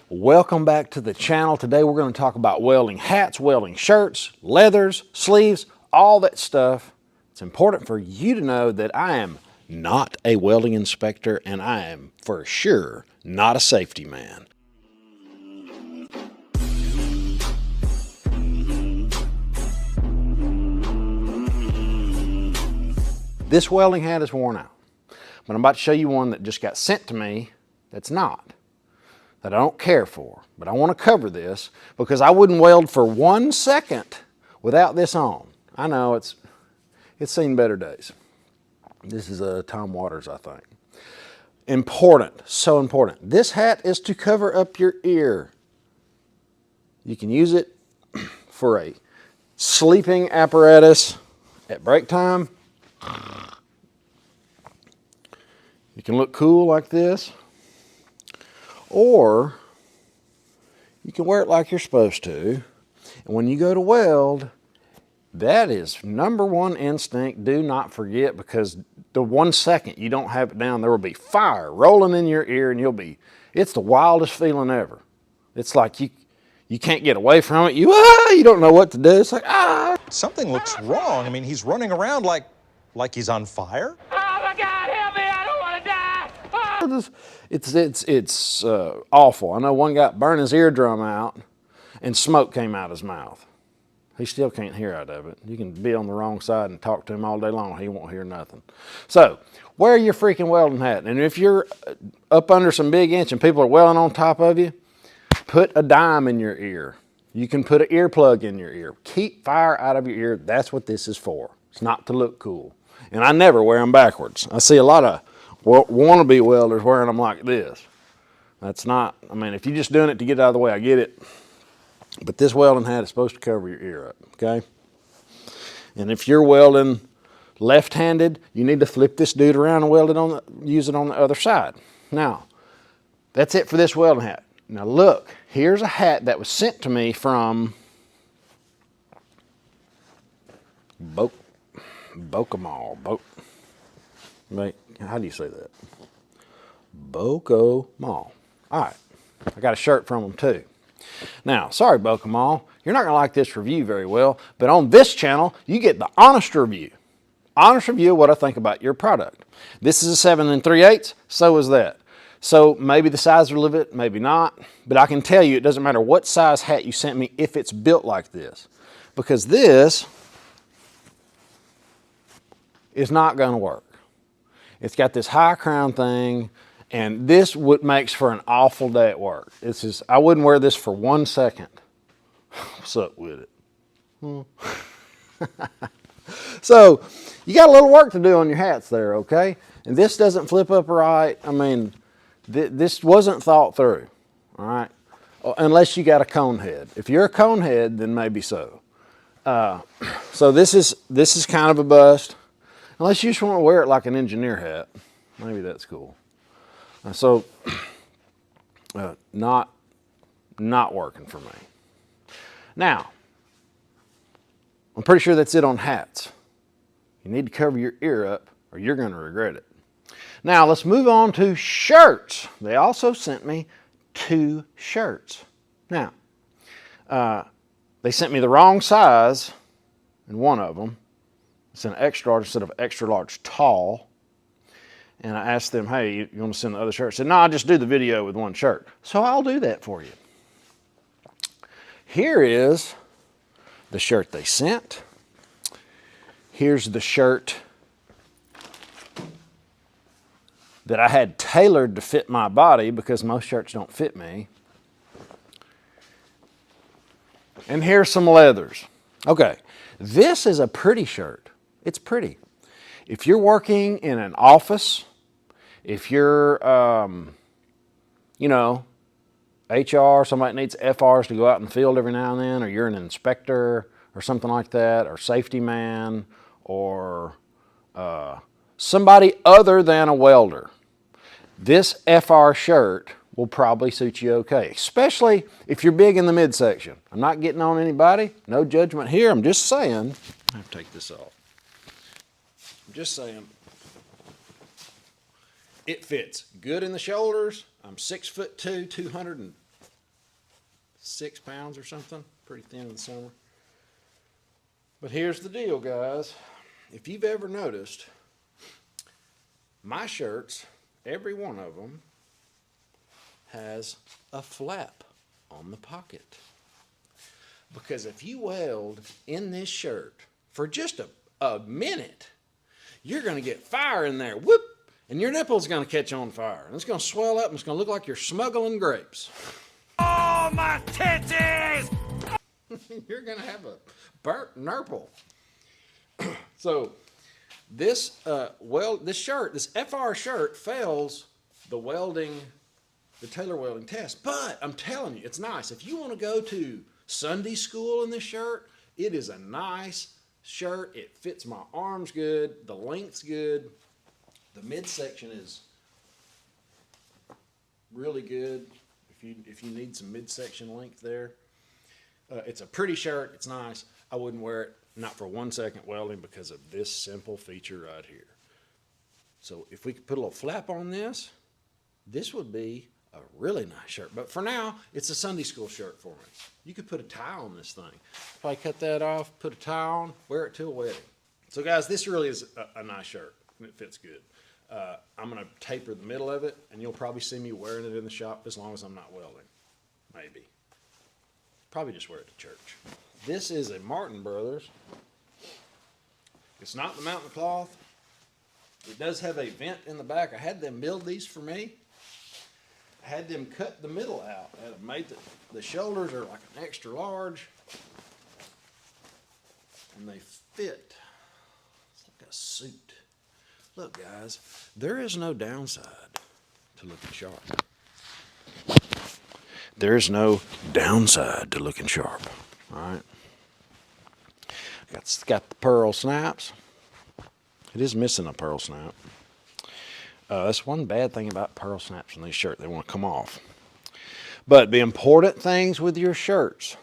Welcome back to the channel. Today we're going to talk about welding hats, welding shirts, leathers, sleeves, all that stuff. It's important for you to know that I am not a welding inspector and I am for sure not a safety man. This welding hat is worn out, but I'm about to show you one that just got sent to me that's not, that I don't care for. But I want to cover this because I wouldn't weld for 1 second without this on. I know it's seen better days. This is a Tom Waters, I think. Important, so important. This hat is to cover up your ear. You can use it for a sleeping apparatus at break time. You can look cool like this, or you can wear it like you're supposed to. And when you go to weld, that is #1 instinct. Do not forget, because the 1 second you don't have it down, there will be fire rolling in your ear and it's the wildest feeling ever. It's like you can't get away from it. You don't know what to do. It's like, Something looks wrong. I mean, he's running around like he's on fire. Oh my God, help me, I don't want to die. Oh. It's awful. I know one guy burned his eardrum out and smoke came out his mouth. He still can't hear out of it. You can be on the wrong side and talk to him all day long. He won't hear nothing. So wear your freaking welding hat. And if you're up under some big inch and people are welding on top of you, put a dime in your ear. You can put an earplug in your ear. Keep fire out of your ear. That's what this is for. It's not to look cool. And I never wear them backwards. I see a lot of wannabe welders wearing them like this. That's not, I mean, if you're just doing it to get out of the way, I get it. But this welding hat is supposed to cover your ear up, okay? And if you're welding left-handed, you need to flip this dude around and weld it use it on the other side. Now, that's it for this welding hat. Now look, here's a hat that was sent to me from Bokomal. Wait, how do you say that? Bokomal. All right, I got a shirt from them too. Now, sorry Bokomal, you're not going to like this review very well, but on this channel, you get the honest review. Honest review of what I think about your product. This is a 7 3/8, so is that. So maybe the size are a little bit, maybe not, but I can tell you it doesn't matter what size hat you sent me if it's built like this, because this is not going to work. It's got this high crown thing, and this what makes for an awful day at work. I wouldn't wear this for 1 second. What's up with it? So you got a little work to do on your hats there, okay? And this doesn't flip up right. I mean, this wasn't thought through, all right? Unless you got a cone head. If you're a cone head, then maybe so. So this is kind of a bust. Unless you just want to wear it like an engineer hat, maybe that's cool. Not working for me. Now, I'm pretty sure that's it on hats. You need to cover your ear up or you're going to regret it. Now, let's move on to shirts. They also sent me 2 shirts. Now, they sent me the wrong size in one of them. It's an extra large instead of extra large tall. And I asked them, hey, you want to send the other shirt? I said, no, I'll just do the video with 1 shirt. So I'll do that for you. Here is the shirt they sent. Here's the shirt that I had tailored to fit my body because most shirts don't fit me. And here's some leathers. Okay, this is a pretty shirt. It's pretty. If you're working in an office, if you're, HR, somebody needs FRs to go out in the field every now and then, or you're an inspector or something like that, or safety man, or somebody other than a welder, this FR shirt will probably suit you okay, especially if you're big in the midsection. I'm not getting on anybody, no judgment here. I'm just saying, I have to take this off. I'm just saying, it fits good in the shoulders. I'm 6'2", 200 6 pounds or something. Pretty thin in the summer. But here's the deal, guys. If you've ever noticed, my shirts, every one of them, has a flap on the pocket. Because if you weld in this shirt for just a minute, you're going to get fire in there. Whoop! And your nipple's going to catch on fire. And it's going to swell up and it's going to look like you're smuggling grapes. Oh, my titties! You're going to have a burnt nurple. So this this shirt, this FR shirt fails the tailor welding test. But I'm telling you, it's nice. If you want to go to Sunday school in this shirt, it is a nice shirt. It fits my arms good. The length's good. The midsection is really good if you need some midsection length there. It's a pretty shirt. It's nice. I wouldn't wear it, not for 1 second welding, because of this simple feature right here. So if we could put a little flap on this, this would be a really nice shirt. But for now, it's a Sunday school shirt for me. You could put a tie on this thing. Probably cut that off, put a tie on, wear it to a wedding. So guys, this really is a nice shirt, and it fits good. I'm going to taper the middle of it, and you'll probably see me wearing it in the shop as long as I'm not welding. Maybe. Probably just wear it to church. This is a Martin Brothers. It's not the mountain cloth. It does have a vent in the back. I had them build these for me. I had them cut the middle out. I made the shoulders are like an extra large. And they fit. It's like a suit. Look, guys, there is no downside to looking sharp. There is no downside to looking sharp. All right. Got the pearl snaps. It is missing a pearl snap. That's one bad thing about pearl snaps on these shirts. They want to come off. But the important things with your shirts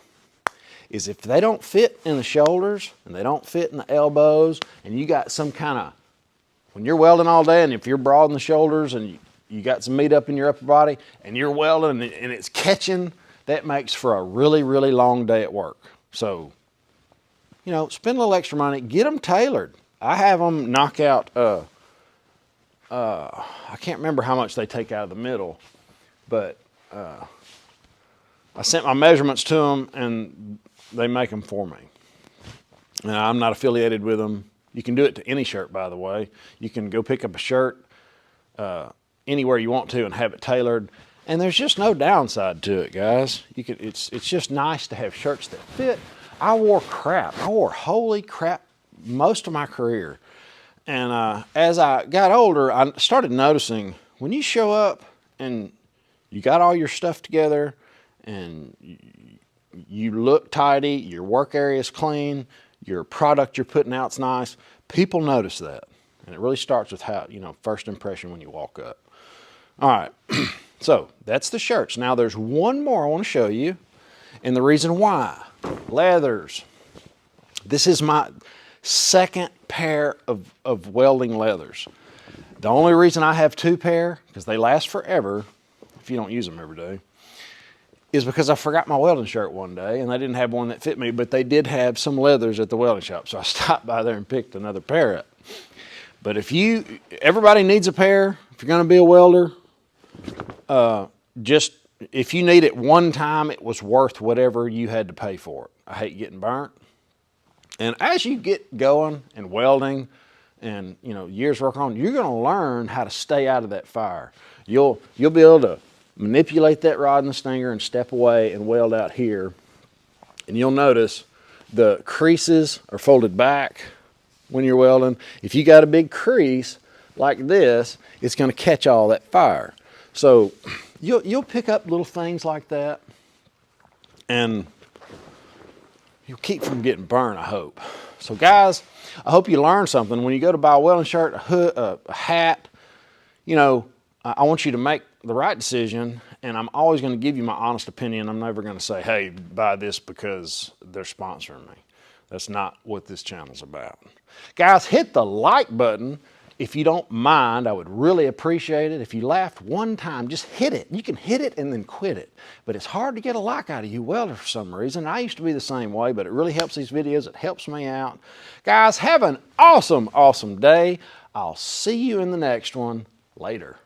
is if they don't fit in the shoulders and they don't fit in the elbows, and you got some kind of, when you're welding all day, and if you're broad in the shoulders and you got some meat up in your upper body and you're welding and it's catching, that makes for a really, really long day at work. So, you know, spend a little extra money, get them tailored. I have them knock out, I can't remember how much they take out of the middle, but I sent my measurements to them and they make them for me. Now, I'm not affiliated with them. You can do it to any shirt, by the way. You can go pick up a shirt anywhere you want to and have it tailored. And there's just no downside to it, guys. It's just nice to have shirts that fit. I wore holy crap most of my career. And as I got older, I started noticing when you show up and you got all your stuff together and you look tidy, your work area is clean, your product you're putting out's nice, people notice that. And it really starts with how, first impression when you walk up. All right, so that's the shirts. Now there's one more I want to show you, and the reason why. Leathers. This is my second pair of welding leathers. The only reason I have 2 pair, because they last forever, if you don't use them every day, is because I forgot my welding shirt one day, and they didn't have one that fit me, but they did have some leathers at the welding shop, so I stopped by there and picked another pair up. But everybody needs a pair. If you're going to be a welder, if you need it one time, it was worth whatever you had to pay for it. I hate getting burnt. And as you get going and welding and, years work on, you're going to learn how to stay out of that fire. You'll be able to manipulate that rod and the stinger and step away and weld out here. And you'll notice the creases are folded back when you're welding. If you got a big crease like this, it's going to catch all that fire. So you'll pick up little things like that, and you'll keep from getting burned, I hope. So guys, I hope you learned something. When you go to buy a welding shirt, a hood, a hat, I want you to make the right decision, and I'm always going to give you my honest opinion. I'm never going to say, hey, buy this because they're sponsoring me. That's not what this channel's about. Guys, hit the like button If you don't mind, I would really appreciate it if you laughed one time. Just hit it. You can hit it and then quit it. But it's hard to get a like out of you welders for some reason. I used to be the same way, but it really helps these videos. It helps me out. Guys, have an awesome, awesome day. I'll see you in the next one. Later.